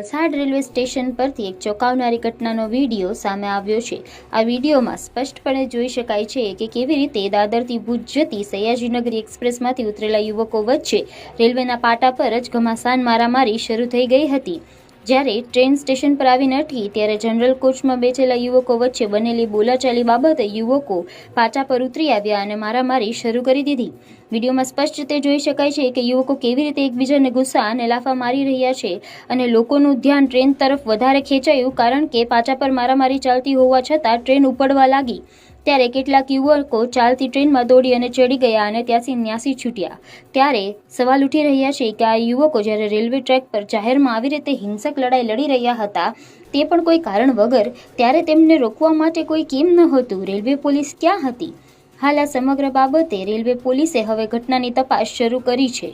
Valsad railway station પરથી એક ચોંકાવનારી ઘટનાનો વિડીયો સામે આવ્યો છે। આ વિડીયોમાં સ્પષ્ટપણે જોઈ શકાય છે કે કેવી રીતે દાદરથી ભુજ જતી સયાજીનગર એક્સપ્રેસમાંથી ઉતરેલા યુવકો વચ્ચે રેલવેના પાટા પર જ ઘમાસાન મારામારી શરૂ થઈ ગઈ હતી। જ્યારે ટ્રેન સ્ટેશન પર આવીને અટકી ત્યારે જનરલ કોચમાં બેઠેલા યુવકો વચ્ચે બનેલી બોલાચાલી બાબતે યુવકો પાટા પર ઉતરી આવ્યા અને મારામારી શરૂ કરી દીધી। વિડીયોમાં સ્પષ્ટ રીતે જોઈ શકાય છે કે યુવકો કેવી રીતે એકબીજાને ગુસ્સા અને લાફા મારી રહ્યા છે અને લોકોનું ધ્યાન ટ્રેન તરફ વધારે ખેંચાયું કારણ કે પાટા પર મારામારી ચાલતી હોવા છતાં ટ્રેન ઉપડવા લાગી। ત્યારે કેટલાક યુવકો ચાલતી ટ્રેનમાં દોડી અને ચડી ગયા અને ત્યાંથી ન્યાસી છૂટ્યા। ત્યારે સવાલ ઉઠી રહ્યા છે કે આ યુવકો જ્યારે રેલવે ટ્રેક પર જાહેરમાં આવી રીતે હિંસક લડાઈ લડી રહ્યા હતા તે પણ કોઈ કારણ વગર, ત્યારે તેમને રોકવા માટે કોઈ કેમ નહોતું? રેલવે પોલીસ ક્યાં હતી? હાલ આ સમગ્ર બાબતે રેલવે પોલીસે હવે ઘટનાની તપાસ શરૂ કરી છે।